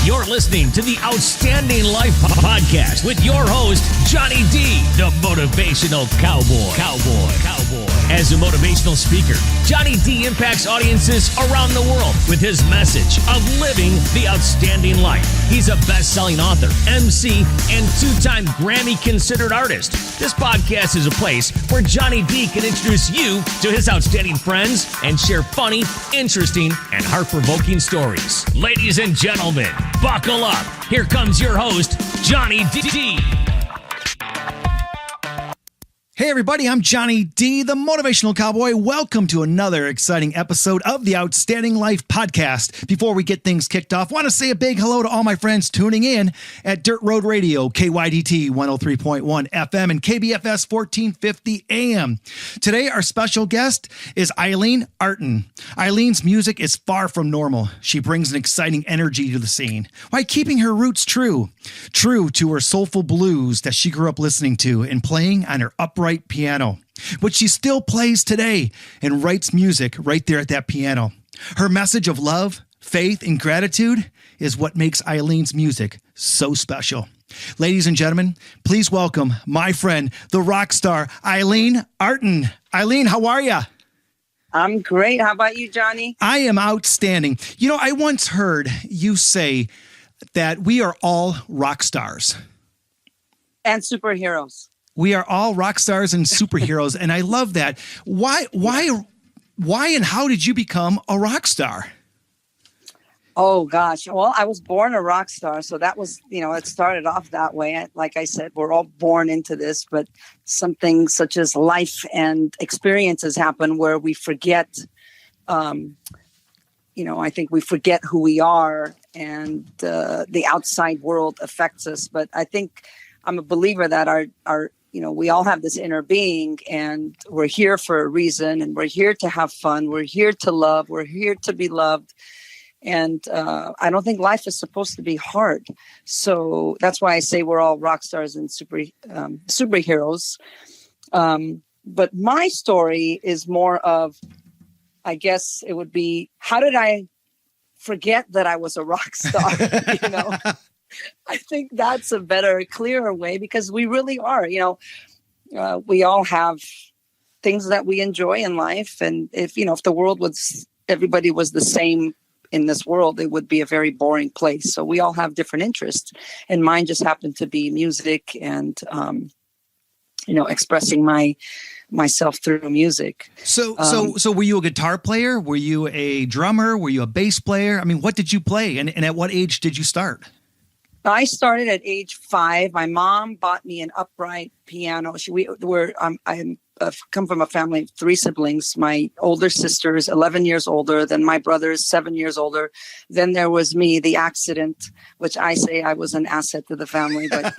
You're listening to the Outstanding Life Podcast with your host, Johnny D, the Motivational Cowboy. As a motivational speaker, Johnny D impacts audiences around the world with his message of living the outstanding life. He's a best-selling author, MC, and two-time Grammy-considered artist. This podcast is a place where Johnny D can introduce you to his outstanding friends and share funny, interesting, and heart-provoking stories. Ladies and gentlemen, buckle up. Here comes your host, Johnny D. Hey everybody, I'm Johnny D, the Motivational Cowboy. Welcome to another exciting episode of the Outstanding Life Podcast. Before we get things kicked off, I want to say a big hello to all my friends tuning in at Dirt Road Radio, KYDT 103.1 FM and KBFS 1450 AM. Today, our special guest is Ayline Artin. Ayline's music is far from normal. She brings an exciting energy to the scene while keeping her roots true to her soulful blues that she grew up listening to and playing on her upright piano, which she still plays today and writes music right there at that piano. Her message of love, faith, and gratitude is what makes Ayline's music so special. Ladies and gentlemen, please welcome my friend, the rock star, Ayline Artin. Ayline, how are you? I'm great. How about you, Johnny? I am outstanding. You know, I once heard you say that we are all rock stars. And superheroes. We are all rock stars and superheroes, and I love that. Why, and how did you become a rock star? Oh, gosh. Well, I was born a rock star, so that was, it started off that way. Like I said, we're all born into this, but something such as life and experiences happen where we forget, I think we forget who we are, and the outside world affects us. But I think I'm a believer that our we all have this inner being, and we're here for a reason, and we're here to have fun. We're here to love. We're here to be loved. And I don't think life is supposed to be hard. So that's why I say we're all rock stars and superheroes. But my story is more of, I guess it would be, how did I forget that I was a rock star? I think that's a better, clearer way, because we really are, we all have things that we enjoy in life. And if the world everybody was the same in this world, it would be a very boring place. So we all have different interests, and mine just happened to be music and, expressing myself through music. So were you a guitar player? Were you a drummer? Were you a bass player? I mean, what did you play? And at what age did you start? I started at age 5. My mom bought me an upright piano. I come from a family of 3 siblings. My older sister is 11 years older than my brother is 7 years older. Then there was me, the accident, which I say I was an asset to the family. But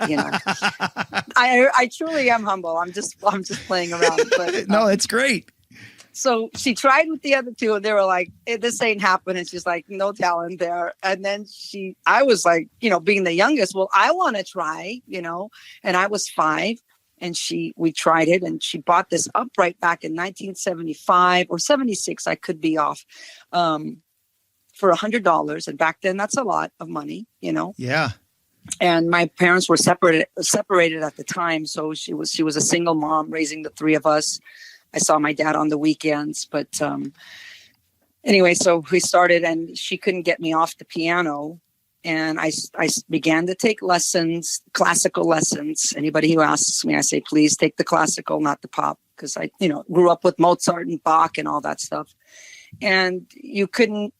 I truly am humble. I'm just playing around. But no, it's great. So she tried with the other 2, and they were like, this ain't happening. She's like, no talent there. And then I was like, being the youngest, well, I want to try, and I was 5, and we tried it, and she bought this upright back in 1975 or 76. I could be off, for $100. And back then that's a lot of money, Yeah. And my parents were separated at the time. So she was a single mom raising the 3 of us. I saw my dad on the weekends, but anyway, so we started, and she couldn't get me off the piano. And I began to take lessons, classical lessons. Anybody who asks me, I say, please take the classical, not the pop, because I, grew up with Mozart and Bach and all that stuff. And you couldn't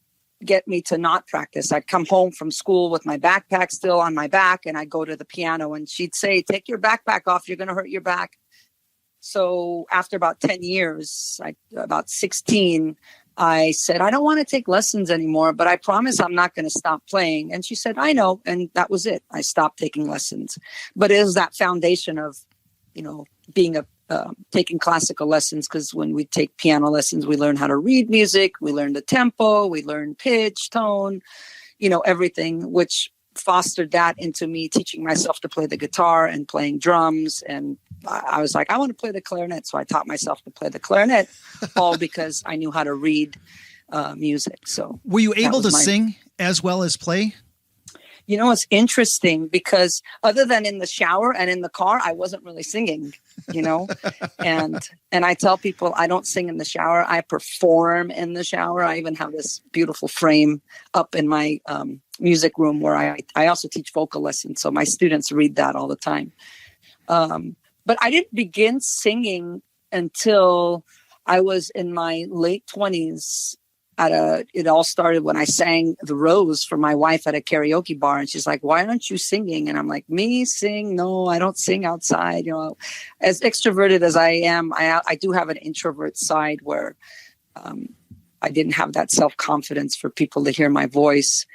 get me to not practice. I'd come home from school with my backpack still on my back, and I'd go to the piano, and she'd say, take your backpack off, you're going to hurt your back. So after about 10 years, about 16, I said, I don't want to take lessons anymore, but I promise I'm not going to stop playing. And she said, I know. And that was it. I stopped taking lessons. But it was that foundation of, being taking classical lessons, because when we take piano lessons, we learn how to read music, we learn the tempo, we learn pitch, tone, everything, which fostered that into me teaching myself to play the guitar and playing drums. And I was like, I want to play the clarinet. So I taught myself to play the clarinet, all because I knew how to read music. So were you able to sing as well as play? It's interesting because other than in the shower and in the car, I wasn't really singing, and I tell people I don't sing in the shower. I perform in the shower. I even have this beautiful frame up in my music room where I also teach vocal lessons. So my students read that all the time. But I didn't begin singing until I was in my late 20s. It all started when I sang The Rose for my wife at a karaoke bar. And she's like, why aren't you singing? And I'm like, me sing? No, I don't sing outside. As extroverted as I am, I do have an introvert side where I didn't have that self-confidence for people to hear my voice.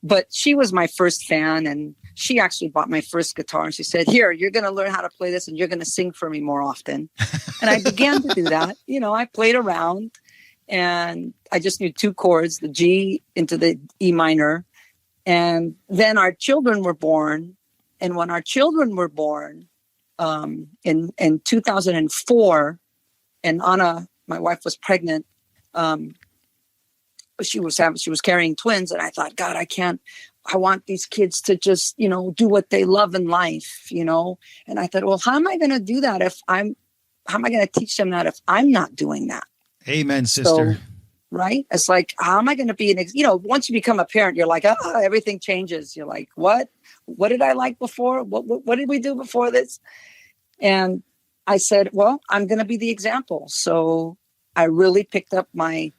But she was my first fan, and she actually bought my first guitar. And she said, here, you're going to learn how to play this and you're going to sing for me more often. And I began to do that. I played around. And I just knew 2 chords, the G into the E minor. And then our children were born. And when our children were born in 2004, and Anna, my wife, was pregnant, she was carrying twins. And I thought, God, I want these kids to just, do what they love in life, And I thought, well, how am I going to do that how am I going to teach them that if I'm not doing that? Amen, sister. So, right? It's like, how am I going to be once you become a parent, you're like, everything changes. You're like, what did I like before? What did we do before this? And I said, well, I'm going to be the example. So I really picked up my,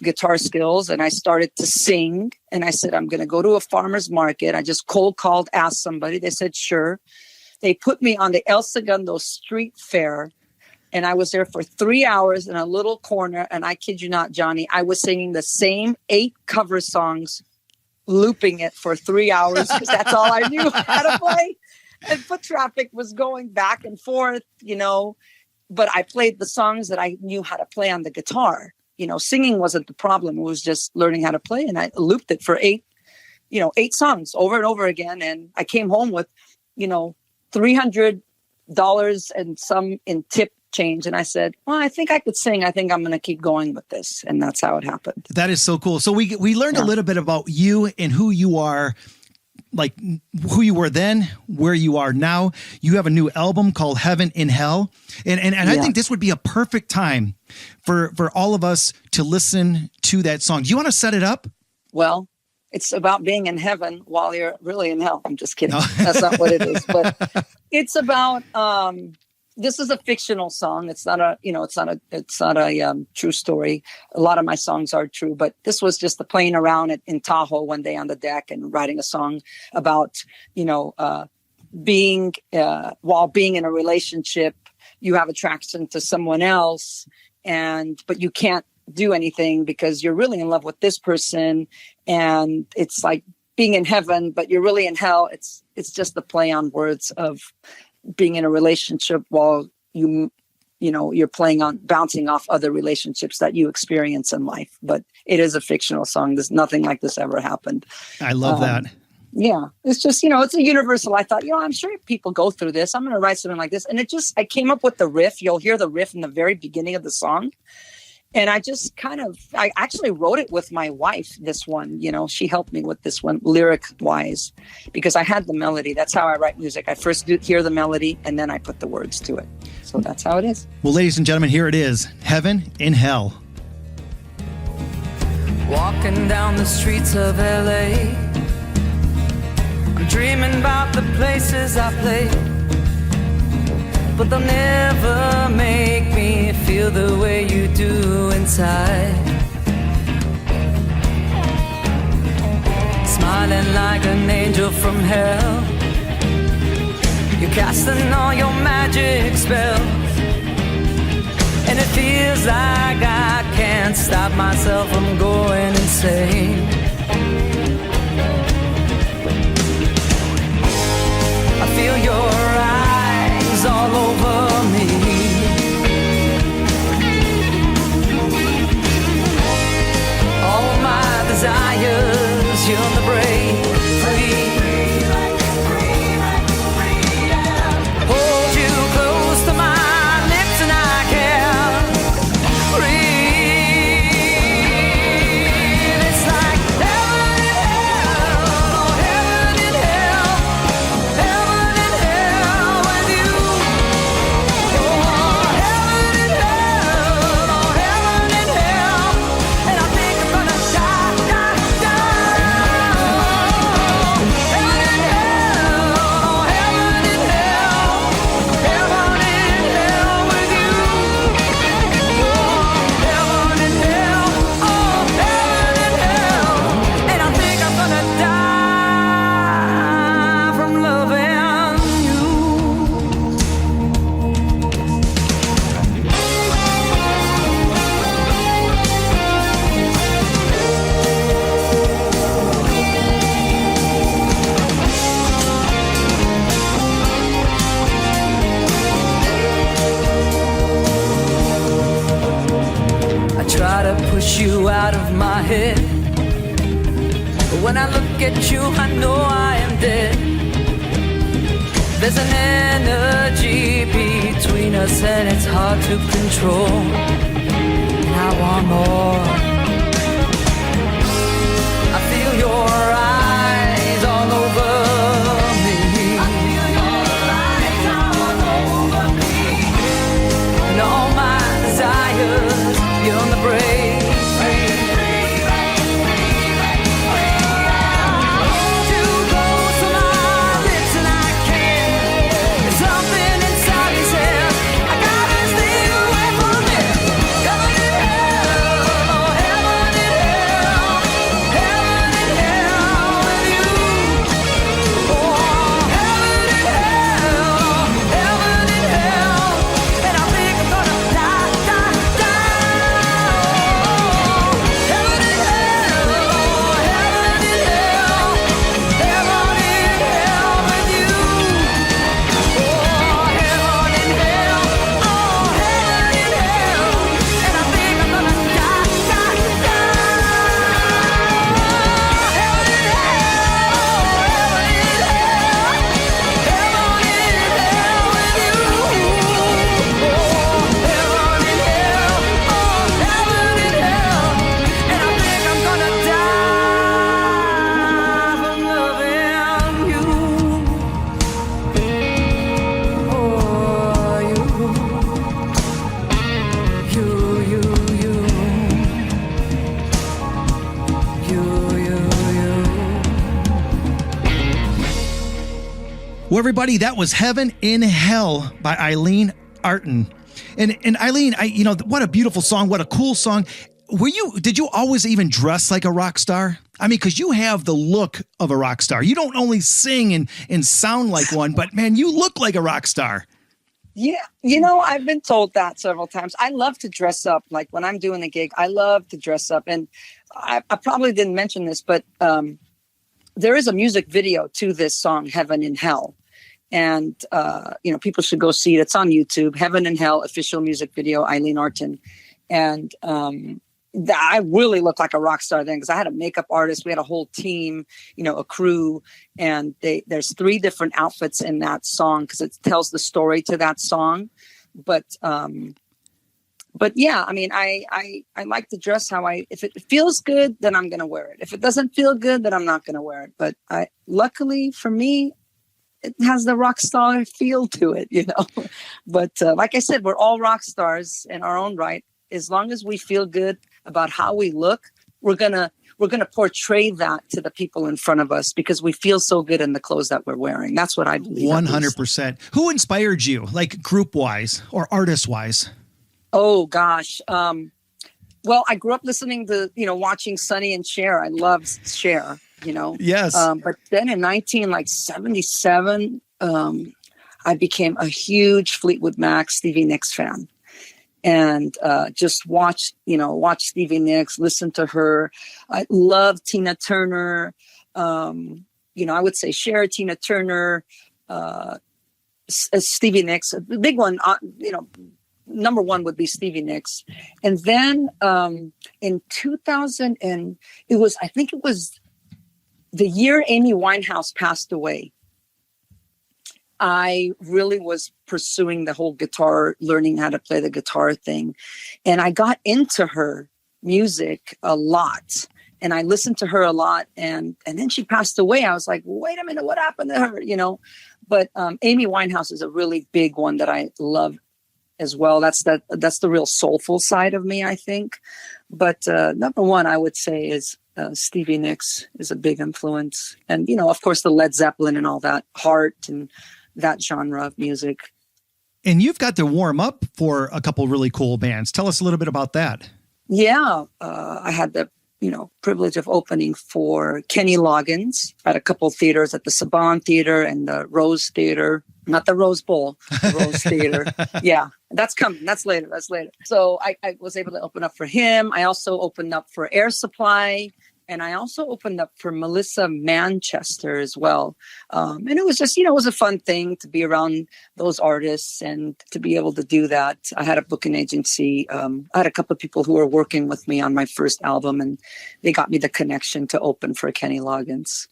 guitar skills, and I started to sing. And I said, I'm going to go to a farmer's market. I just cold called, asked somebody. They said, sure. They put me on the El Segundo street fair. And I was there for 3 hours in a little corner. And I kid you not, Johnny, I was singing the same 8 cover songs, looping it for 3 hours because that's all I knew how to play. And foot traffic was going back and forth, but I played the songs that I knew how to play on the guitar. Singing wasn't the problem. It was just learning how to play. And I looped it for 8 songs over and over again. And I came home with, $300 and some in tip change. And I said, well, I think I could sing. I think I'm going to keep going with this. And that's how it happened. That is so cool. So we learned a little bit about you and who you are, like who you were then, where you are now. You have a new album called Heaven in Hell. And I think this would be a perfect time for all of us to listen to that song. Do you want to set it up? Well, it's about being in heaven while you're really in hell. I'm just kidding. No. That's not what it is. But it's about, this is a fictional song. It's not a true story. A lot of my songs are true, but this was just the playing around in Tahoe one day on the deck and writing a song about, being, while being in a relationship, you have attraction to someone else, but you can't do anything because you're really in love with this person. And it's like being in heaven, but you're really in hell. It's just the play on words of being in a relationship while you're playing on bouncing off other relationships that you experience in life. But it is a fictional song. There's nothing like this ever happened. I love that. Yeah. It's just, it's a universal. I thought, I'm sure people go through this. I'm going to write something like this. And I came up with the riff. You'll hear the riff in the very beginning of the song. And I just I actually wrote it with my wife, this one, she helped me with this one lyric wise, because I had the melody. That's how I write music. I first hear the melody and then I put the words to it. So that's how it is. Well, ladies and gentlemen, here it is. Heaven in Hell. Walking down the streets of LA, I'm dreaming about the places I play, but they'll never make me feel the way you do inside. Smiling like an angel from hell, you're casting all your magic spells, and it feels like I can't stop myself from going insane. I feel your eyes all over me, all my desires you'll never break free. Hold you close to my lips and I can't breathe. It's like heaven in hell, oh, heaven look at you, I know I am dead. There's an energy between us and it's hard to control. And I want more. I feel your eyes all over me. I feel your eyes all over me. And all my desires beyond the break. Well, everybody, that was Heaven in Hell by Ayline Artin. And Ayline, what a beautiful song. What a cool song. Did you always even dress like a rock star? I mean, because you have the look of a rock star. You don't only sing and sound like one, but man, you look like a rock star. Yeah. I've been told that several times. I love to dress up. Like when I'm doing a gig, I love to dress up. And I probably didn't mention this, but there is a music video to this song, Heaven in Hell. And, people should go see it. It's on YouTube, Heaven in Hell, official music video, Ayline Artin. And I really looked like a rock star then because I had a makeup artist. We had a whole team, a crew. And there's 3 different outfits in that song because it tells the story to that song. But yeah, I mean, I like to dress if it feels good, then I'm going to wear it. If it doesn't feel good, then I'm not going to wear it. But luckily for me, it has the rock star feel to it, But like I said, we're all rock stars in our own right. As long as we feel good about how we look, we're gonna portray that to the people in front of us because we feel so good in the clothes that we're wearing. That's what I believe. 100%. Who inspired you, like group wise or artist wise? Oh gosh. Well, I grew up listening to, watching Sonny and Cher. I loved Cher. Yes. But then in 1977, I became a huge Fleetwood Mac, Stevie Nicks fan, and just watch Stevie Nicks, listen to her. I love Tina Turner. I would say Cher, Tina Turner, Stevie Nicks. The big one, number one would be Stevie Nicks. And then in 2000, I think it was the year Amy Winehouse passed away, I really was pursuing the whole guitar, learning how to play the guitar thing. And I got into her music a lot. And I listened to her a lot. And then she passed away. I was like, wait a minute, what happened to her? But Amy Winehouse is a really big one that I love as well. That's the real soulful side of me, I think. But number one, I would say is Stevie Nicks is a big influence. And, of course, the Led Zeppelin and all that, Heart and that genre of music. And you've got to warm up for a couple really cool bands. Tell us a little bit about that. Yeah. I had the, privilege of opening for Kenny Loggins at a couple theaters at the Saban Theater and the Rose Theater. Not the Rose Bowl, the Rose Theater. Yeah, that's coming. That's later. So I was able to open up for him. I also opened up for Air Supply And I also opened up for Melissa Manchester as well. And it was just, it was a fun thing to be around those artists and to be able to do that. I had a booking agency. I had a couple of people who were working with me on my first album, and they got me the connection to open for Kenny Loggins.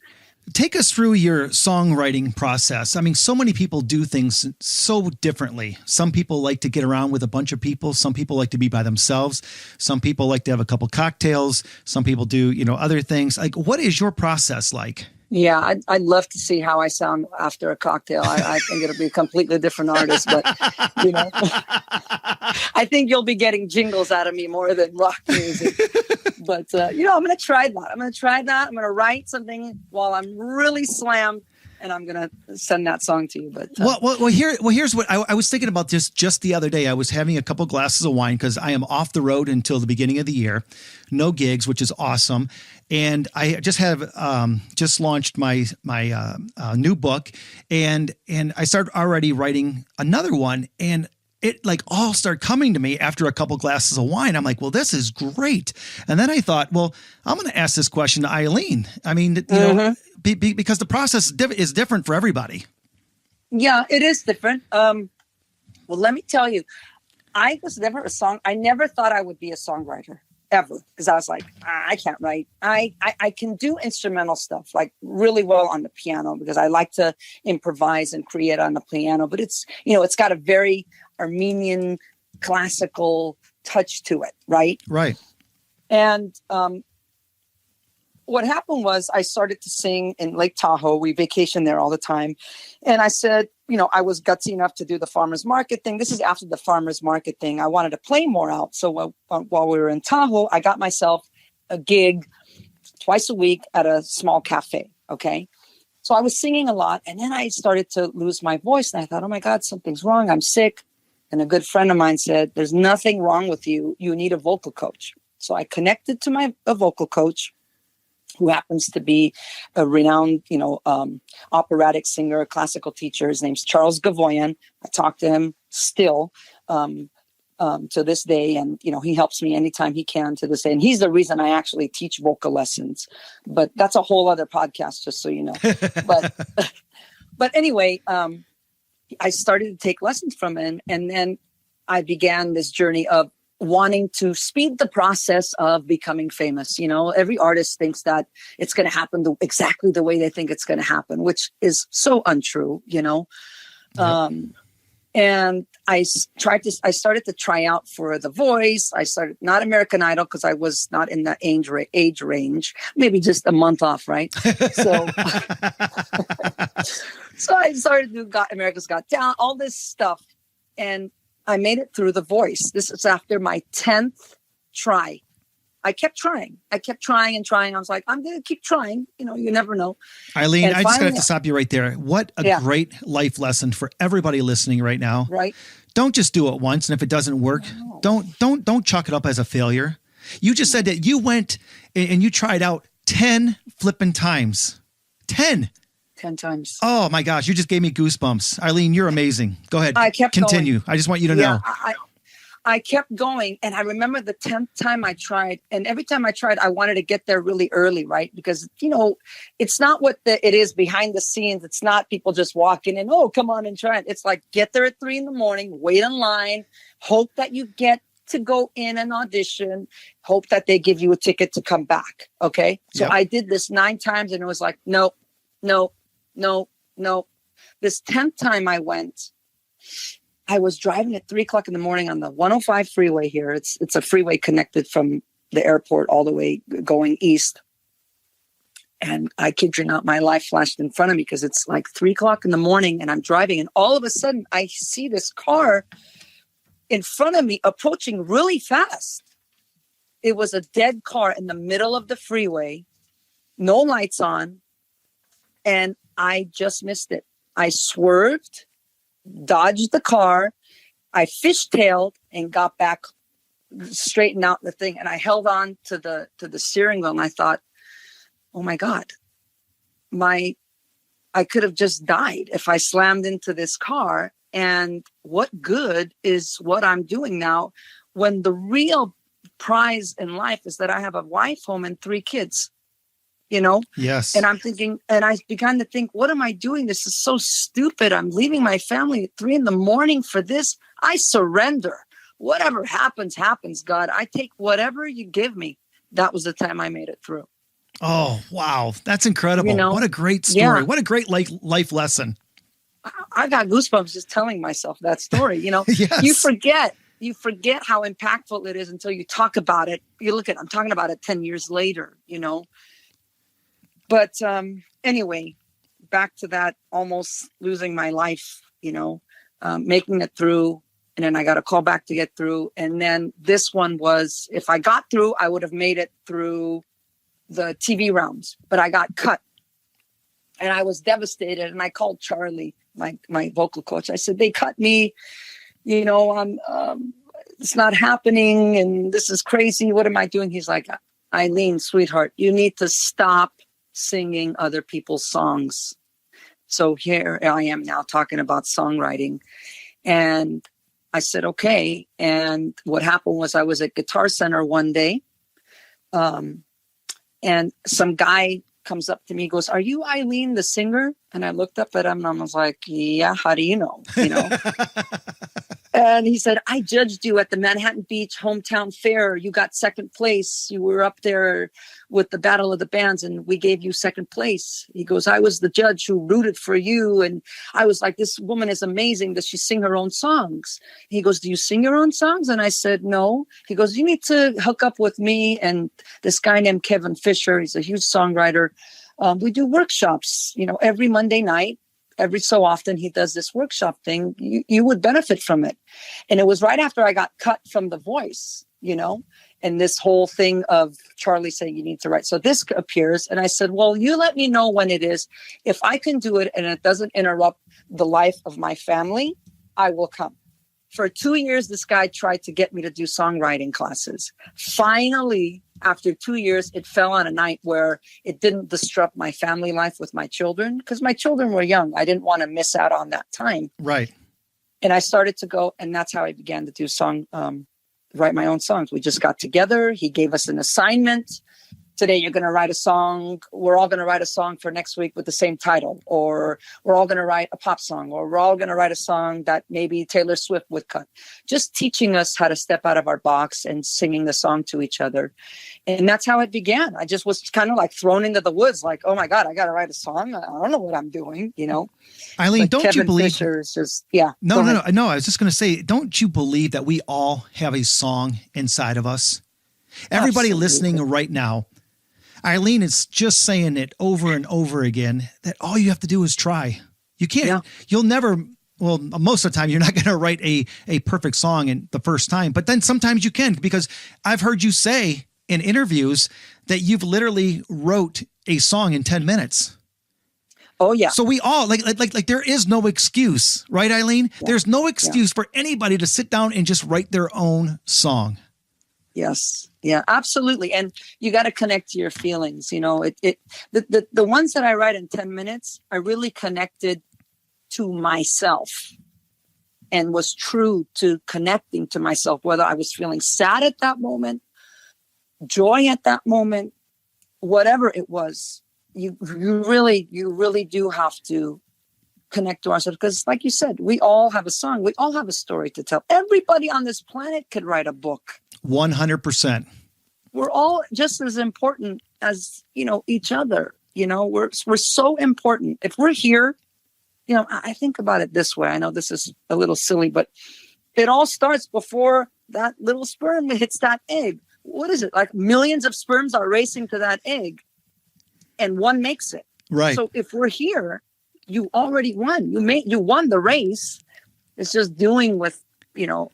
Take us through your songwriting process. I mean, so many people do things so differently. Some people like to get around with a bunch of people. Some people like to be by themselves. Some people like to have a couple cocktails. Some people do, other things. Like, what is your process like? Yeah, I'd love to see how I sound after a cocktail. I think it'll be a completely different artist, but, I think you'll be getting jingles out of me more than rock music. But, I'm going to try that. I'm going to write something while I'm really slammed, and I'm going to send that song to you. But here's what I was thinking about this just the other day. I was having a couple glasses of wine because I am off the road until the beginning of the year. No gigs, which is awesome. And I just have just launched my new book, and I started already writing another one, and it all started coming to me after a couple glasses of wine. I'm like, well, this is great. And then I thought, well, I'm going to ask this question to Ayline. I mean, because the process is different for everybody. Yeah, it is different. Well, let me tell you, I was never I never thought I would be a songwriter ever, because I was like, I can't write. I can do instrumental stuff like really well on the piano because I like to improvise and create on the piano. But it's, it's got a very Armenian classical touch to it, right? Right. And what happened was I started to sing in Lake Tahoe. We vacation there all the time. And I said, I was gutsy enough to do the farmer's market thing. This is after the farmer's market thing. I wanted to play more out. So while we were in Tahoe, I got myself a gig twice a week at a small cafe. Okay. So I was singing a lot. And then I started to lose my voice. And I thought, oh my God, something's wrong. I'm sick. And a good friend of mine said, there's nothing wrong with you. You need a vocal coach. So I connected to a vocal coach, who happens to be a renowned, operatic singer, classical teacher. His name's Charles Gavoyan. I talk to him still to this day. And, he helps me anytime he can to this day. And he's the reason I actually teach vocal lessons. But that's a whole other podcast, just so you know. But anyway, I started to take lessons from him. And then I began this journey of wanting to speed the process of becoming famous. Every artist thinks that it's going to happen exactly the way they think it's going to happen, which is so untrue, Yep. And I started to try out for The Voice. I started not American Idol because I was not in that age range, maybe just a month off. Right. So, so I started to do America's Got Talent, all this stuff. And I made it through The Voice. This is after my 10th try. I kept trying. I was like, I'm going to keep trying. You never know. Ayline, I just got to stop you right there. What a great life lesson for everybody listening right now. Right. Don't just do it once. And if it doesn't work, don't chalk it up as a failure. You just said that you went and you tried out 10 flipping times. 10 times. Oh my gosh. You just gave me goosebumps. Ayline, you're amazing. Go ahead. I kept Continue. Going. I just want you to know. I kept going. And I remember the 10th time I tried. And every time I tried, I wanted to get there really early, right? Because, it's not what it is behind the scenes. It's not people just walking in, oh, come on and try it. It's like, get there at 3 a.m, wait in line, hope that you get to go in and audition, hope that they give you a ticket to come back. Okay. So I did this 9 times and it was like, no. This 10th time I went, I was driving at 3 o'clock in the morning on the 105 freeway here. It's a freeway connected from the airport all the way going east. And I kid you not, my life flashed in front of me because it's like 3 o'clock in the morning and I'm driving. And all of a sudden I see this car in front of me approaching really fast. It was a dead car in the middle of the freeway, no lights on. And I just missed it. I swerved, dodged the car. I fishtailed and got back, straightened out the thing. And I held on to the steering wheel. And I thought, oh my God, I could have just died if I slammed into this car. And what good is what I'm doing now when the real prize in life is that I have a wife home and 3 kids. you know? Yes. And I'm thinking, and I began to think, what am I doing? This is so stupid. I'm leaving my family at 3 a.m. for this. I surrender. Whatever happens, happens, God. I take whatever you give me. That was the time I made it through. Oh, wow. That's incredible. You know? What a great story. Yeah. What a great life lesson. I got goosebumps just telling myself that story. You know, Yes. you forget how impactful it is until you talk about it. I'm talking about it 10 years later, you know. But anyway, back to that, almost losing my life, you know, making it through. And then I got a call back to get through. And then this one was, if I got through, I would have made it through the TV rounds, but I got cut. And I was devastated. And I called Charlie, my vocal coach. I said, they cut me, you know, it's not happening. And this is crazy. What am I doing? He's like, Ayline, sweetheart, you need to stop singing other people's songs. So here I am now talking about songwriting. And I said, okay. And what happened was I was at Guitar Center one day. And some guy comes up to me, goes, are you Ayline, the singer? And I looked up at him and I was like, yeah, how do you know? You know? And he said, I judged you at the Manhattan Beach Hometown Fair. You got second place. You were up there with the Battle of the Bands and we gave you second place. He goes, I was the judge who rooted for you. And I was like, this woman is amazing. Does she sing her own songs? He goes, do you sing your own songs? And I said, no. He goes, you need to hook up with me and this guy named Kevin Fisher. He's a huge songwriter. We do workshops, you know, every Monday night. Every so often he does this workshop thing. You would benefit from it. And it was right after I got cut from The Voice, you know, and this whole thing of Charlie saying you need to write. So this appears. And I said, well, you let me know when it is. If I can do it and it doesn't interrupt the life of my family, I will come. For 2 years, this guy tried to get me to do songwriting classes. Finally, after 2 years, it fell on a night where it didn't disrupt my family life with my children because my children were young. I didn't want to miss out on that time. Right. And I started to go, and that's how I began to do write my own songs. We just got together. He gave us an assignment. Today, you're going to write a song. We're all going to write a song for next week with the same title, or we're all going to write a pop song, or we're all going to write a song that maybe Taylor Swift would cut. Just teaching us how to step out of our box and singing the song to each other. And that's how it began. I just was kind of like thrown into the woods, like, oh my God, I got to write a song. I don't know what I'm doing, you know. Ayline, But don't Kevin you believe? Fisher is just, yeah. No. Go ahead. I was just going to say, don't you believe that we all have a song inside of us? Everybody Absolutely. listening right now, Ayline is just saying it over and over again that all you have to do is try. You can't, Yeah. You'll never, well, most of the time you're not going to write a perfect song in the first time, but then sometimes you can, because I've heard you say in interviews that you've literally wrote a song in 10 minutes. Oh, yeah. So we all like there is no excuse, right, Ayline? Yeah. There's no excuse for anybody to sit down and just write their own song. Yes. Yeah, absolutely. And you got to connect to your feelings. You know, the ones that I write in 10 minutes, I really connected to myself and was true to connecting to myself, whether I was feeling sad at that moment, joy at that moment, whatever it was. You really do have to connect to ourselves, because like you said, we all have a song. We all have a story to tell. Everybody on this planet could write a book. 100%. We're all just as important as, you know, each other. You know, we're so important. If we're here, you know, I think about it this way. I know this is a little silly, but it all starts before that little sperm hits that egg. What is it? Like millions of sperms are racing to that egg and one makes it. Right. So if we're here, you already won. You won the race. It's just doing with, you know,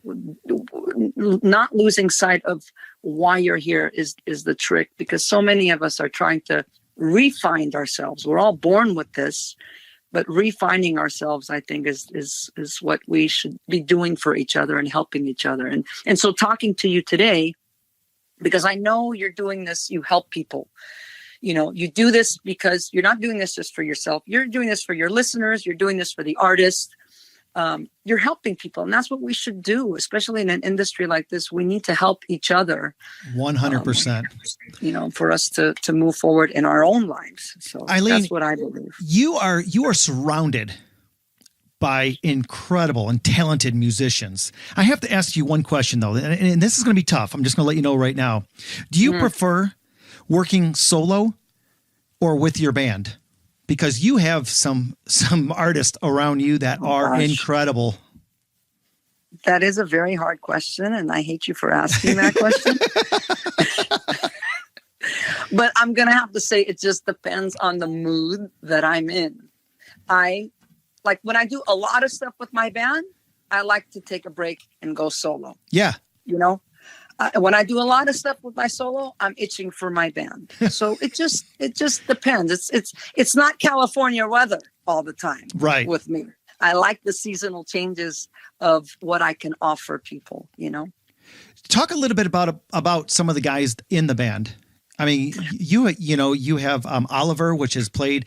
not losing sight of why you're here is the trick, because so many of us are trying to re-find ourselves. We're all born with this, but refining ourselves, I think, is what we should be doing for each other and helping each other. And so talking to you today, because I know you're doing this, you help people. You know, you do this because you're not doing this just for yourself. You're doing this for your listeners. You're doing this for the artists. you're helping people. And that's what we should do, especially in an industry like this. We need to help each other. 100%. For us to move forward in our own lives. So Ayline, that's what I believe. You are surrounded by incredible and talented musicians. I have to ask you one question though, and this is going to be tough. I'm just going to let you know right now. Do you prefer working solo or with your band? Because you have some artists around you that are incredible. That is a very hard question, and I hate you for asking that question. But I'm going to have to say it just depends on the mood that I'm in. Like when I do a lot of stuff with my band, I like to take a break and go solo. Yeah. When I do a lot of stuff with my solo, I'm itching for my band. So it just depends. It's not California weather all the time, right, with me. I like the seasonal changes of what I can offer people, Talk a little bit about some of the guys in the band. I mean, you have Oliver, which has played,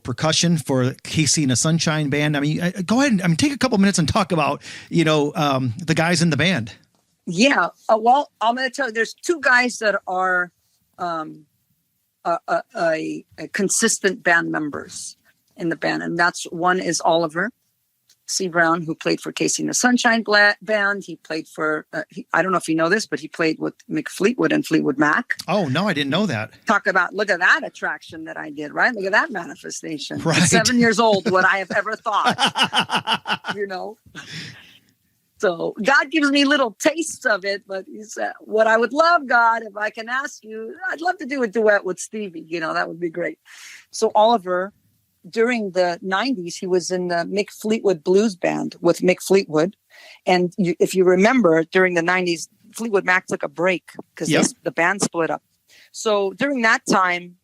percussion for Casey and the Sunshine Band. I mean, go ahead and take a couple minutes and talk about, the guys in the band. Yeah. Well, I'm going to tell you, there's two guys that are a consistent band members in the band. And that's one is Oliver C. Brown, who played for Casey and the Sunshine Band. He played for, I don't know if you know this, but he played with Mick Fleetwood and Fleetwood Mac. Oh, no, I didn't know that. Look at that attraction that I did, right? Look at that manifestation. Right. At 7 years old, what I have ever thought, So God gives me little tastes of it, but he said, what I would love, God, if I can ask you, I'd love to do a duet with Stevie. That would be great. So Oliver, during the 90s, he was in the Mick Fleetwood Blues Band with Mick Fleetwood. And if you remember, during the 90s, Fleetwood Mac took a break because the band split up. So during that time,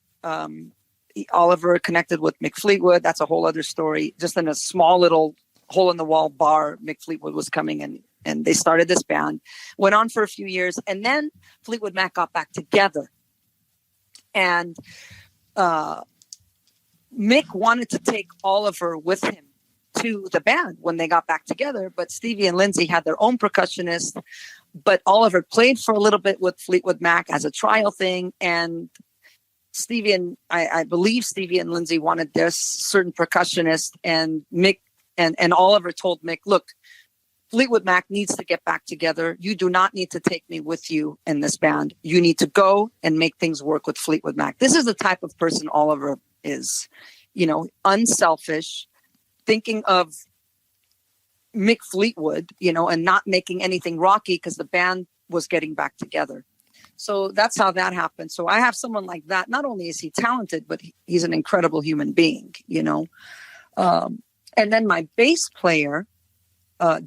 Oliver connected with Mick Fleetwood. That's a whole other story. Just in a small little hole-in-the-wall bar, Mick Fleetwood was coming in, and they started this band. Went on for a few years, and then Fleetwood Mac got back together. And Mick wanted to take Oliver with him to the band when they got back together, but Stevie and Lindsay had their own percussionist. But Oliver played for a little bit with Fleetwood Mac as a trial thing, and I believe Stevie and Lindsay wanted their certain percussionist, and Mick and Oliver told Mick, look, Fleetwood Mac needs to get back together. You do not need to take me with you in this band. You need to go and make things work with Fleetwood Mac. This is the type of person Oliver is, unselfish, thinking of Mick Fleetwood, and not making anything rocky because the band was getting back together. So that's how that happened. So I have someone like that. Not only is he talented, but he's an incredible human being, And then my bass player,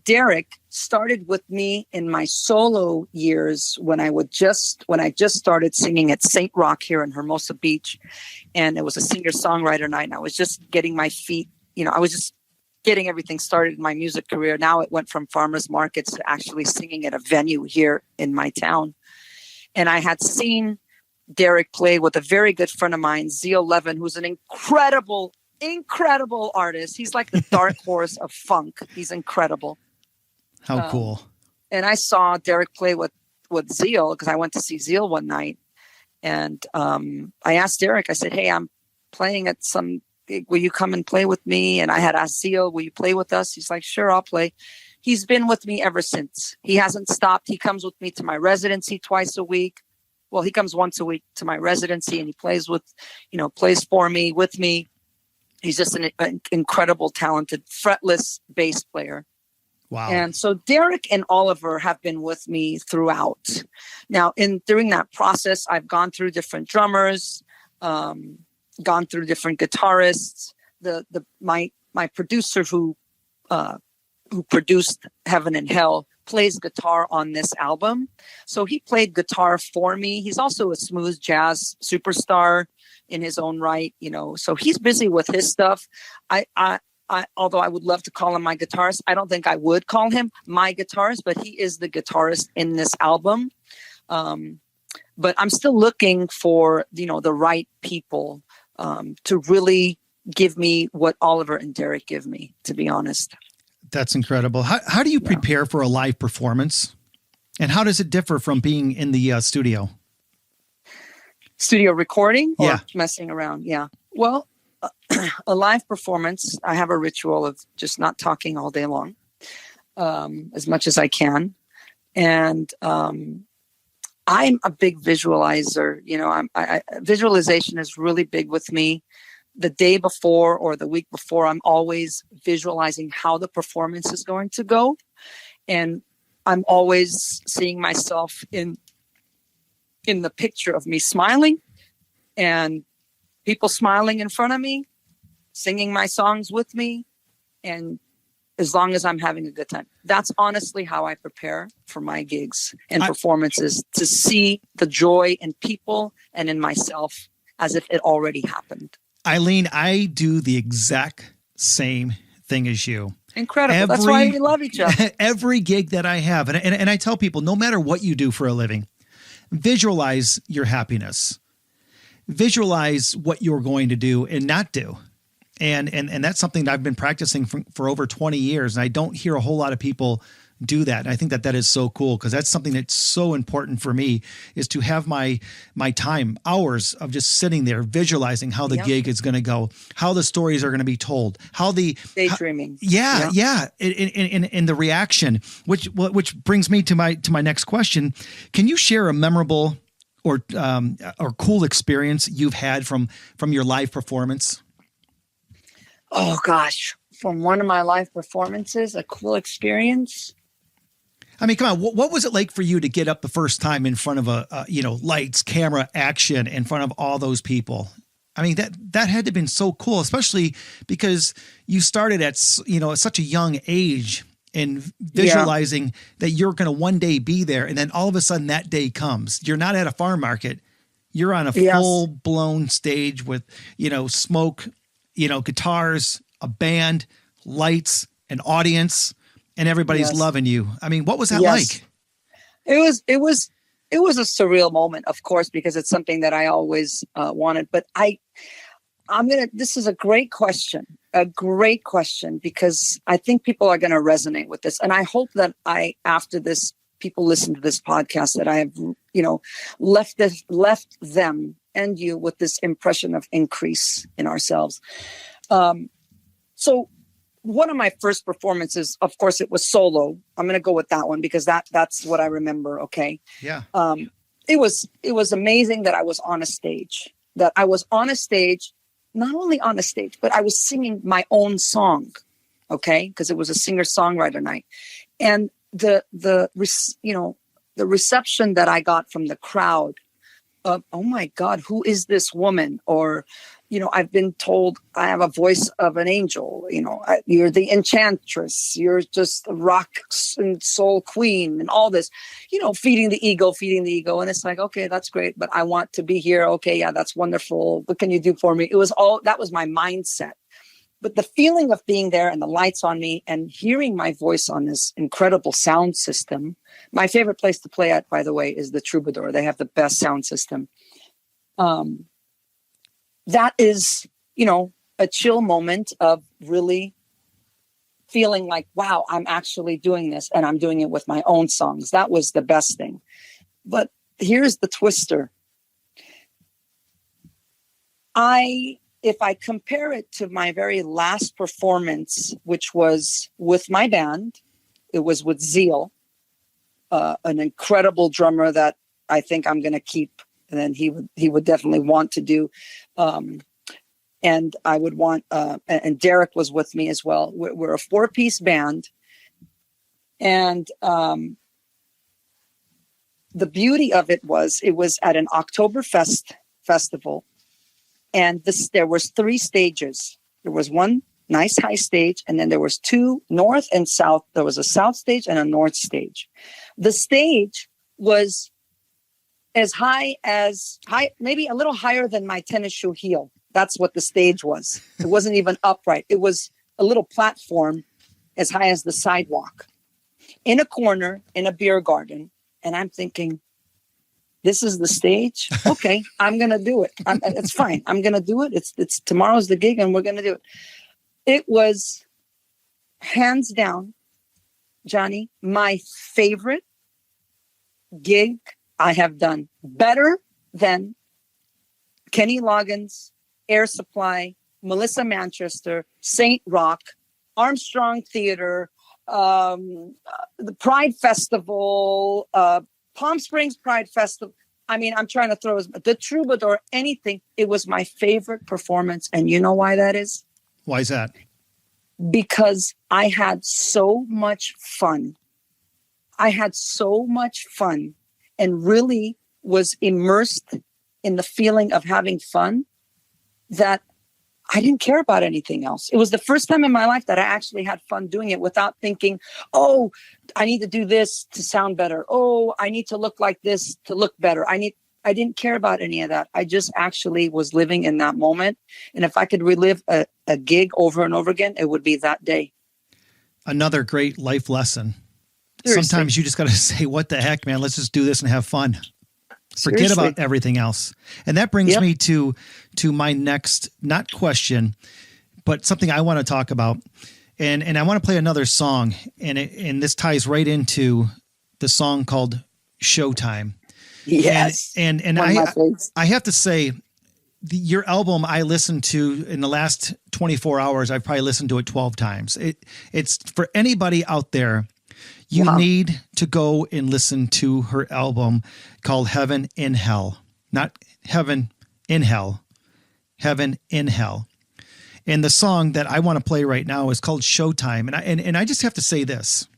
Derek, started with me in my solo years when I just started singing at St. Rock here in Hermosa Beach. And it was a singer-songwriter night. And I was just getting my feet, I was just getting everything started in my music career. Now it went from farmers markets to actually singing at a venue here in my town. And I had seen Derek play with a very good friend of mine, Zeal Levin, who's an incredible artist. He's like the dark horse of funk. He's incredible. How cool. And I saw Derek play with Zeal because I went to see Zeal one night. And I asked Derek, I said, hey, I'm playing at some gig. Will you come and play with me? And I had asked Zeal, will you play with us? He's like, sure, I'll play. He's been with me ever since. He hasn't stopped. He comes with me to my residency twice a week. Well, he comes once a week to my residency, and he plays for me, with me. He's just an incredible, talented, fretless bass player. Wow. And so Derek and Oliver have been with me throughout. Now, during that process, I've gone through different drummers, gone through different guitarists. My producer who produced Heaven and Hell plays guitar on this album. So he played guitar for me. He's also a smooth jazz superstar in his own right, so he's busy with his stuff. Although I would love to call him my guitarist, I don't think I would call him my guitarist, but he is the guitarist in this album. But I'm still looking for, the right people to really give me what Oliver and Derek give me, to be honest. That's incredible. How do you prepare for a live performance? And how does it differ from being in the studio? Studio recording or Yeah. messing around? Yeah. Well, a live performance, I have a ritual of just not talking all day long, as much as I can. And I'm a big visualizer. You know, visualization is really big with me. The day before or the week before, I'm always visualizing how the performance is going to go. And I'm always seeing myself in the picture of me smiling and people smiling in front of me, singing my songs with me, and as long as I'm having a good time. That's honestly how I prepare for my gigs and performances, to see the joy in people and in myself as if it already happened. Ayline, I do the exact same thing as you. Incredible. That's why we love each other. Every gig that I have, and I tell people, no matter what you do for a living, visualize your happiness. Visualize what you're going to do and not do. And that's something that I've been practicing for over 20 years. And I don't hear a whole lot of people do that. And I think that is so cool, because that's something that's so important for me, is to have my time, hours of just sitting there visualizing how the gig is going to go, how the stories are going to be told, how the daydreaming. And the reaction, which brings me to my next question. Can you share a memorable or cool experience you've had from your live performance? Oh gosh, from one of my live performances, a cool experience. I mean, come on. What was it like for you to get up the first time in front of lights, camera, action, in front of all those people? I mean, that had to have been so cool, especially because you started at such a young age, and visualizing that you're going to one day be there. And then all of a sudden that day comes. You're not at a farm market. You're on a full blown stage with, smoke, guitars, a band, lights, an audience, and everybody's loving you. I mean, what was that like? It was a surreal moment, of course, because it's something that I always wanted. But this is a great question, because I think people are going to resonate with this. And I hope that after this, people listen to this podcast, that I have, left them and you with this impression of increase in ourselves. So one of my first performances, of course, it was solo. I'm going to go with that one because that's what I remember. Okay. Yeah. It was amazing that I was on a stage, not only on a stage, but I was singing my own song. Okay. Because it was a singer-songwriter night. And the reception that I got from the crowd of, oh my God, who is this woman? Or, I've been told I have a voice of an angel. You're the enchantress. You're just a rock and soul queen and all this, feeding the ego. And it's like, okay, that's great, but I want to be here. Okay. Yeah, that's wonderful. What can you do for me? That was my mindset. But the feeling of being there and the lights on me and hearing my voice on this incredible sound system. My favorite place to play at, by the way, is the Troubadour. They have the best sound system. That is, a chill moment of really feeling like, wow, I'm actually doing this, and I'm doing it with my own songs. That was the best thing. But here's the twister. If I compare it to my very last performance, which was with my band, it was with Zeal, an incredible drummer that I think I'm going to keep, and then he would definitely want to do. And I would want, and Derek was with me as well. We're a 4-piece band. And the beauty of it was at an Oktoberfest festival. And there was 3 stages. There was one nice high stage, and then there was 2 north and south. There was a south stage and a north stage. The stage was as high, maybe a little higher than my tennis shoe heel. That's what the stage was. It wasn't even upright. It was a little platform as high as the sidewalk in a corner in a beer garden. And I'm thinking, this is the stage. Okay, I'm going to do it. It's fine. I'm going to do it. It's tomorrow's the gig and we're going to do it. It was hands down, Johnny, my favorite gig I have done, better than Kenny Loggins, Air Supply, Melissa Manchester, Saint Rock, Armstrong Theater, the Pride Festival, Palm Springs Pride Festival. I mean, I'm trying to throw the Troubadour, anything. It was my favorite performance. And you know why that is? Why is that? Because I had so much fun. I had so much fun and really was immersed in the feeling of having fun that I didn't care about anything else. It was the first time in my life that I actually had fun doing it without thinking, oh, I need to do this to sound better. Oh, I need to look like this to look better. I didn't care about any of that. I just actually was living in that moment. And if I could relive a gig over and over again, it would be that day. Another great life lesson. Seriously. Sometimes you just got to say, what the heck, man, let's just do this and have fun. Forget Seriously. about everything else. And that brings me to my next, not question, but something I want to talk about. And I want to play another song. And this ties right into the song called Showtime. Yes. And I have to say, your album I listened to in the last 24 hours, I've probably listened to it 12 times. It's for anybody out there. You need to go and listen to her album called Heaven in Hell. Not Heaven in Hell. Heaven in Hell. And the song that I want to play right now is called Showtime. And I just have to say this.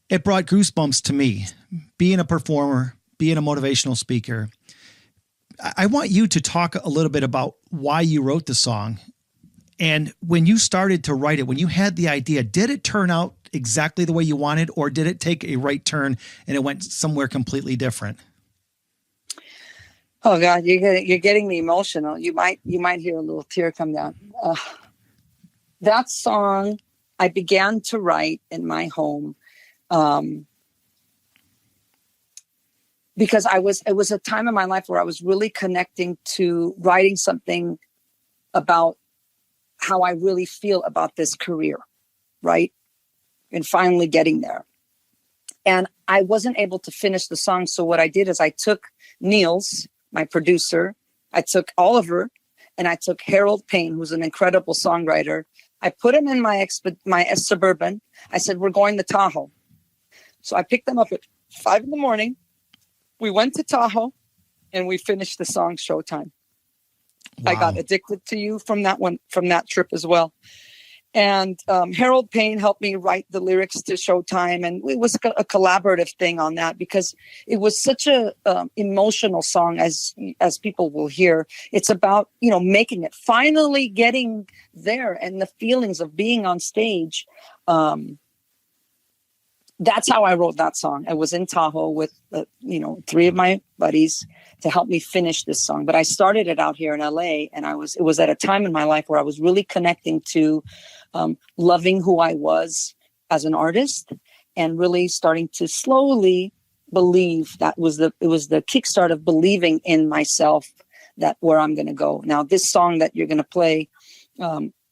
It brought goosebumps to me. Being a performer, being a motivational speaker. I want you to talk a little bit about why you wrote the song. And when you started to write it, when you had the idea, did it turn out exactly the way you wanted, or did it take a right turn and it went somewhere completely different? Oh God, you're getting me emotional. You might hear a little tear come down. That song I began to write in my home because it was a time in my life where I was really connecting to writing something about how I really feel about this career, right? And finally getting there. And I wasn't able to finish the song. So what I did is I took Niels, my producer, I took Oliver, and I took Harold Payne, who's an incredible songwriter. I put him in my Suburban. I said, we're going to Tahoe. So I picked them up at 5 a.m. We went to Tahoe and we finished the song Showtime. Wow. I got addicted to you from that trip as well. And Harold Payne helped me write the lyrics to Showtime. And it was a collaborative thing on that because it was such a emotional song, as people will hear. It's about, making it, finally getting there, and the feelings of being on stage. That's how I wrote that song. I was in Tahoe with, 3 of my buddies to help me finish this song. But I started it out here in LA, and it was at a time in my life where I was really connecting to loving who I was as an artist, and really starting to slowly believe. It was the kickstart of believing in myself, that where I'm going to go. Now, this song that you're going to play,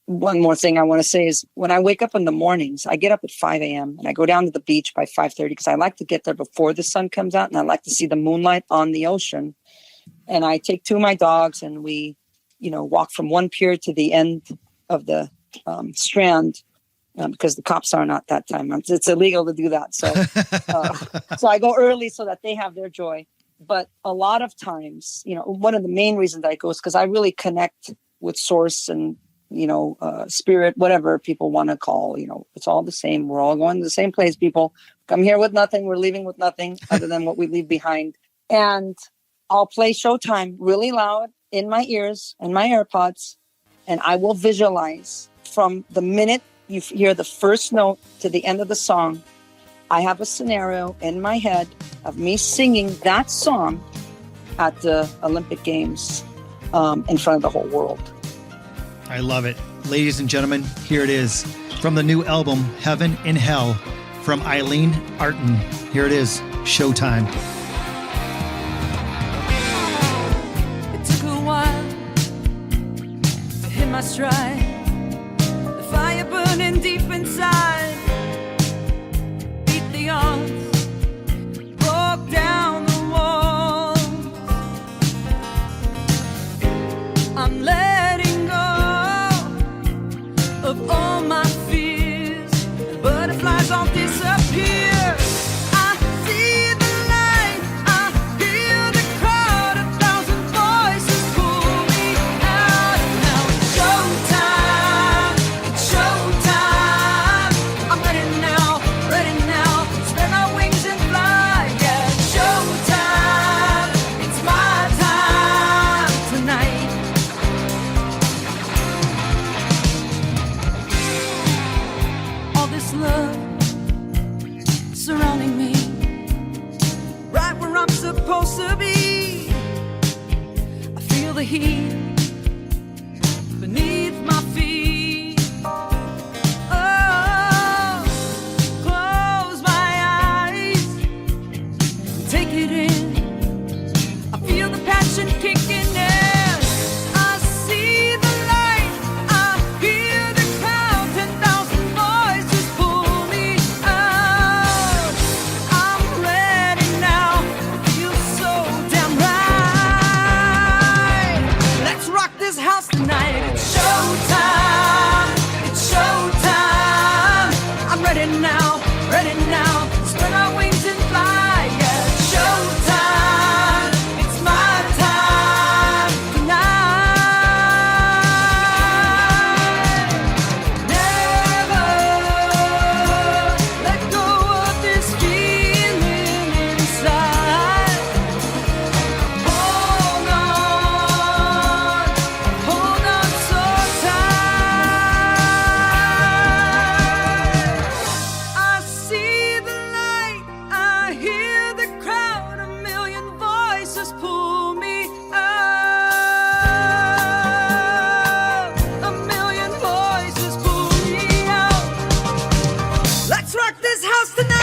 one more thing I want to say is when I wake up in the mornings, I get up at 5 a.m. and I go down to the beach by 5:30 because I like to get there before the sun comes out, and I like to see the moonlight on the ocean. And I take 2 of my dogs and we, walk from one pier to the end of the strand because the cops aren't at that time. It's illegal to do that. So, so I go early so that they have their joy. But a lot of times, one of the main reasons I go is because I really connect with source and spirit, whatever people want to call, it's all the same. We're all going to the same place, people. Come here with nothing. We're leaving with nothing other than what we leave behind. And I'll play Showtime really loud in my ears and my AirPods. And I will visualize from the minute you hear the first note to the end of the song. I have a scenario in my head of me singing that song at the Olympic Games in front of the whole world. I love it. Ladies and gentlemen, here it is from the new album, Heaven in Hell, from Ayline Artin. Here it is, Showtime. It took a while to hit my stride. The fire burning deep inside. Beat the odds, broke down the walls. I'm letting go of all my fears. Butterflies all disappear. I see the light, I hear the crowd, 1,000 voices pull me out. Now it's showtime, I'm ready now, spread my wings and fly. Yeah, it's showtime, it's my time tonight. All this love surrounding me, right where I'm supposed to be. I feel the heat beneath my feet. Oh, close my eyes, take it in. I feel the passion kicking in. I see the light, I hear the crowd, 10,000 voices pull me out. I'm ready now, feel so damn right. Let's rock this house tonight. It's showtime, I'm ready now, spread my wings and fly. Yeah, it's showtime, it's my time tonight. Never let go of this feeling inside. Hold on so tight. I see the light, I hear the crowd, 1,000,000 voices pull me out. 1,000,000 voices pull me out. Let's rock this house tonight.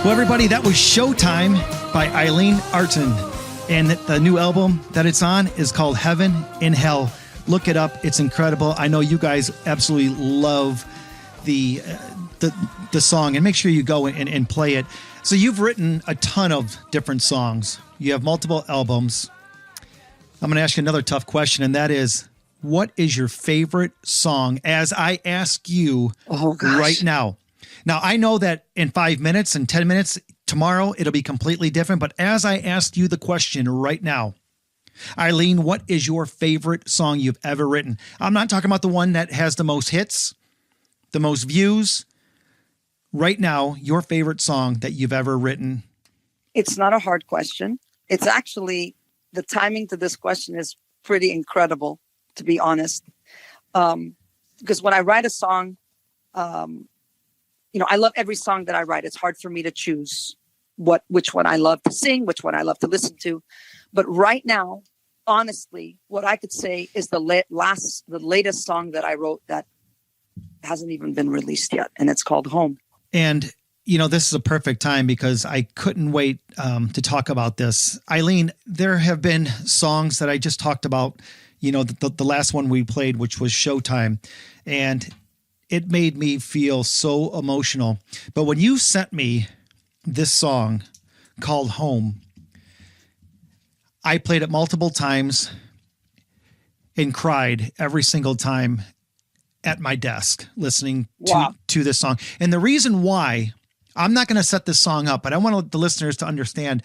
Well, everybody, that was Showtime by Ayline Artin. And the new album that it's on is called Heaven in Hell. Look it up. It's incredible. I know you guys absolutely love the song, and make sure you go and play it. So you've written a ton of different songs. You have multiple albums. I'm going to ask you another tough question, and that is, what is your favorite song as I ask you right now? Now, I know that in 5 minutes and 10 minutes, tomorrow, it'll be completely different. But as I ask you the question right now, Ayline, what is your favorite song you've ever written? I'm not talking about the one that has the most hits, the most views. Right now, your favorite song that you've ever written. It's not a hard question. It's actually, the timing to this question is pretty incredible, to be honest. Because when I write a song, I love every song that I write. It's hard for me to choose which one I love to sing, which one I love to listen to. But right now, honestly, what I could say is the latest song that I wrote that hasn't even been released yet, and it's called Home. And this is a perfect time because I couldn't wait to talk about this. Ayline, there have been songs that I just talked about, the last one we played, which was Showtime, and it made me feel so emotional. But when you sent me this song called Home, I played it multiple times and cried every single time at my desk listening to this song. And the reason why, I'm not going to set this song up, but I want the listeners to understand,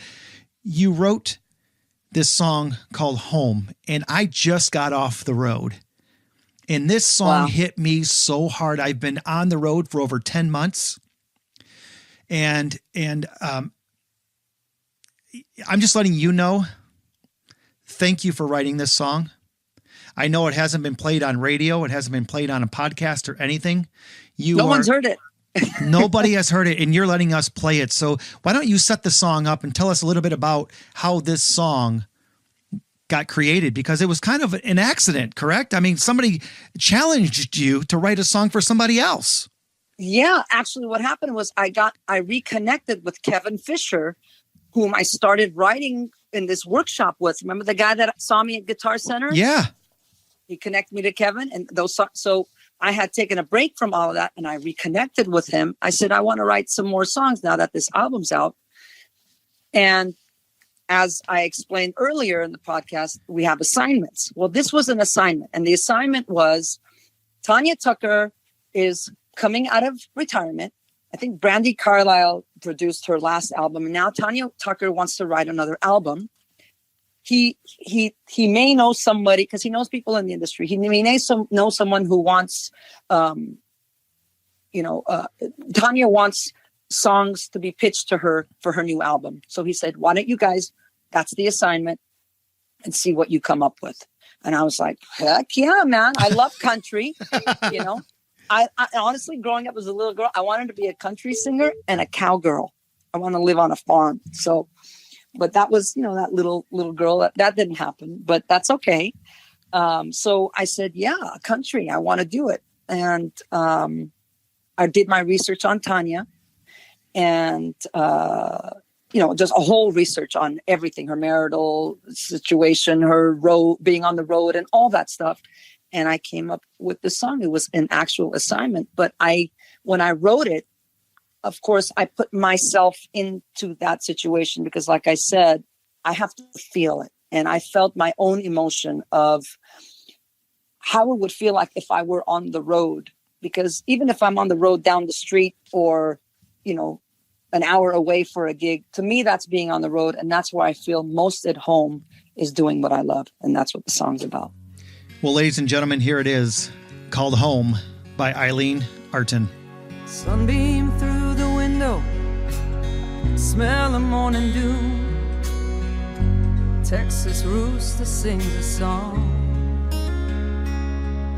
you wrote this song called Home, and I just got off the road. And this song hit me so hard. I've been on the road for over 10 months. And I'm just letting you know, thank you for writing this song. I know it hasn't been played on radio. It hasn't been played on a podcast or anything. No one's heard it. Nobody has heard it, and you're letting us play it. So why don't you set the song up and tell us a little bit about how this song got created? Because it was kind of an accident, correct? I mean, somebody challenged you to write a song for somebody else. Yeah, actually what happened was I reconnected with Kevin Fisher, whom I started writing in this workshop with. Remember the guy that saw me at Guitar Center? Yeah. He connected me to Kevin, and so I had taken a break from all of that, and I reconnected with him. I said, I want to write some more songs now that this album's out. And as I explained earlier in the podcast, we have assignments. Well, this was an assignment, and the assignment was Tanya Tucker is coming out of retirement. I think Brandi Carlile produced her last album, and now Tanya Tucker wants to write another album. He may know somebody, because he knows people in the industry. He may know someone who wants, Tanya wants songs to be pitched to her for her new album. So he said, why don't you guys, that's the assignment, and see what you come up with. And I was like, heck yeah, man. I love country. I honestly, growing up as a little girl, I wanted to be a country singer and a cowgirl. I want to live on a farm. So, but that was, that little girl, that didn't happen, but that's okay. So I said, yeah, country, I want to do it. And I did my research on Tanya, and, just a whole research on everything, her marital situation, her being on the road and all that stuff. And I came up with the song. It was an actual assignment. But when I wrote it, of course, I put myself into that situation because, like I said, I have to feel it. And I felt my own emotion of how it would feel like if I were on the road. Because even if I'm on the road down the street or, an hour away for a gig, to me, that's being on the road. And that's where I feel most at home, is doing what I love. And that's what the song's about. Well, ladies and gentlemen, here it is, called Home by Ayline Artin. Sunbeam through the window, smell of morning dew. Texas rooster sings a song.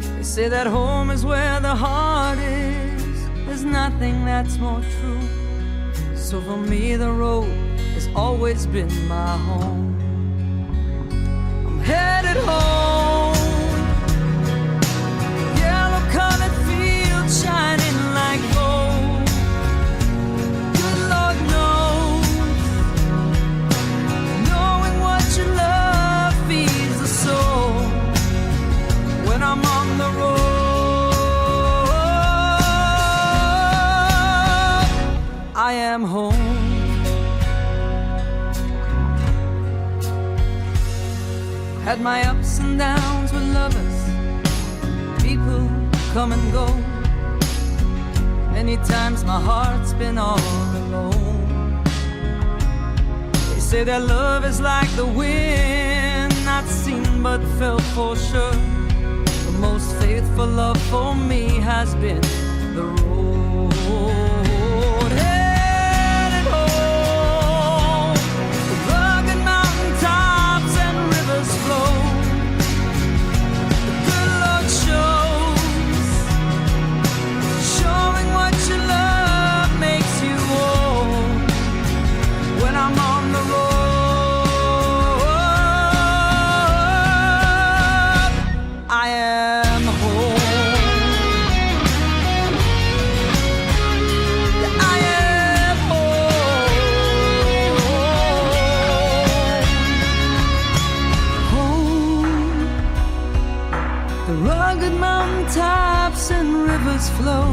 They say that home is where the heart is. There's nothing that's more true. So for me, the road has always been my home. I'm headed home. Yellow-colored fields shining like gold. Good Lord knows, knowing what you love feeds the soul. When I'm on the road, I am home. Had my ups and downs with lovers, people come and go. Many times my heart's been all alone. They say that love is like the wind, not seen but felt for sure. The most faithful love for me has been the road. Headed home, the rugged mountain tops and rivers flow. The good Lord shows, showing what you love makes you whole. When I'm on the road, I am home. I am home. Home. The rugged mountain tops and rivers flow.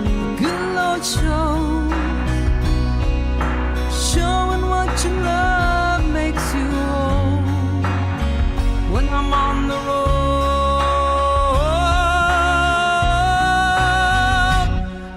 The good Lord shows, showing what you love makes you whole. When I'm on the road,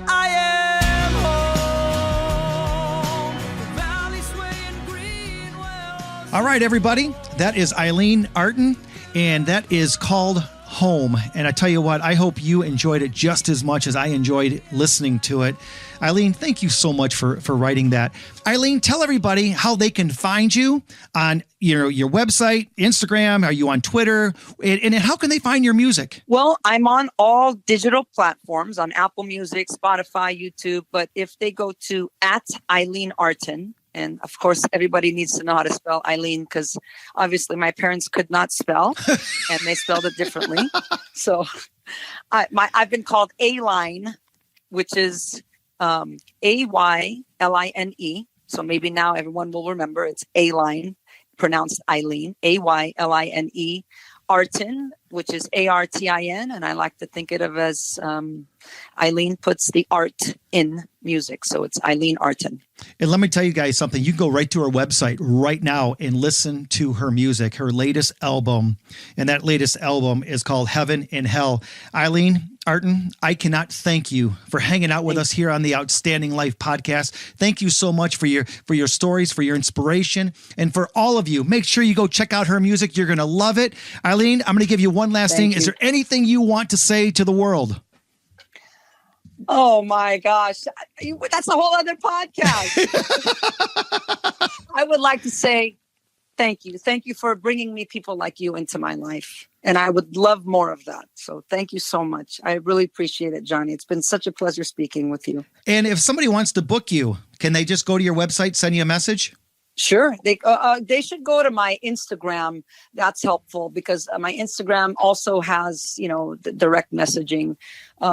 I am home. The valley swaying green wells. All right, everybody, that is Ayline Artin, and that is called home. And I tell you what, I hope you enjoyed it just as much as I enjoyed listening to it. Ayline, thank you so much for writing that. Ayline, tell everybody how they can find you on your website, Instagram. Are you on Twitter? And how can they find your music? Well, I'm on all digital platforms, on Apple Music, Spotify, YouTube. But if they go to @Ayline Artin, and of course, everybody needs to know how to spell Ayline, because obviously my parents could not spell and they spelled it differently. So I've been called Ayline, which is Ayline. So maybe now everyone will remember it's Ayline, pronounced Ayline, Ayline, Artin, which is Artin. And I like to think of it as Ayline puts the art in music. So it's Ayline Artin. And let me tell you guys something. You can go right to her website right now and listen to her music, her latest album. And that latest album is called Heaven and Hell. Ayline Artin, I cannot thank you for hanging out with us here on the Outstanding Life podcast. Thank you so much for your stories, for your inspiration, and for all of you. Make sure you go check out her music. You're going to love it. Ayline, I'm going to give you one last thing. Is there anything you want to say to the world? Oh my gosh. That's a whole other podcast. I would like to say thank you. Thank you for bringing me people like you into my life. And I would love more of that. So thank you so much. I really appreciate it, Johnny. It's been such a pleasure speaking with you. And if somebody wants to book you, can they just go to your website, send you a message? Sure. They should go to my Instagram. That's helpful because my Instagram also has, the direct messaging.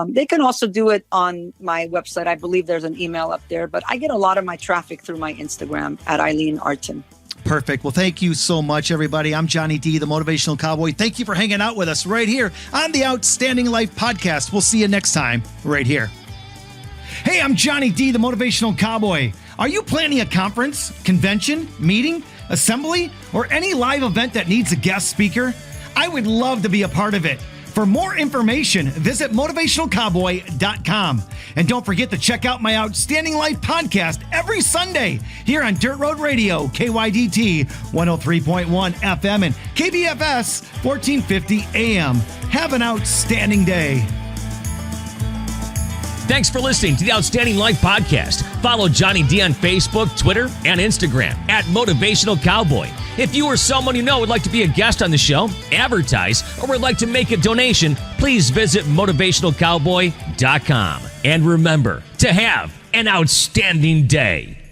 They can also do it on my website. I believe there's an email up there, but I get a lot of my traffic through my Instagram @Ayline Artin. Perfect. Well, thank you so much, everybody. I'm Johnny D, the Motivational Cowboy. Thank you for hanging out with us right here on the Outstanding Life podcast. We'll see you next time right here. Hey, I'm Johnny D, the Motivational Cowboy. Are you planning a conference, convention, meeting, assembly, or any live event that needs a guest speaker? I would love to be a part of it. For more information, visit motivationalcowboy.com. And don't forget to check out my Outstanding Life podcast every Sunday here on Dirt Road Radio, KYDT 103.1 FM and KBFS 1450 AM. Have an outstanding day. Thanks for listening to the Outstanding Life podcast. Follow Johnny D on Facebook, Twitter, and Instagram @Motivational Cowboy. If you or someone you know would like to be a guest on the show, advertise, or would like to make a donation, please visit motivationalcowboy.com. And remember to have an outstanding day.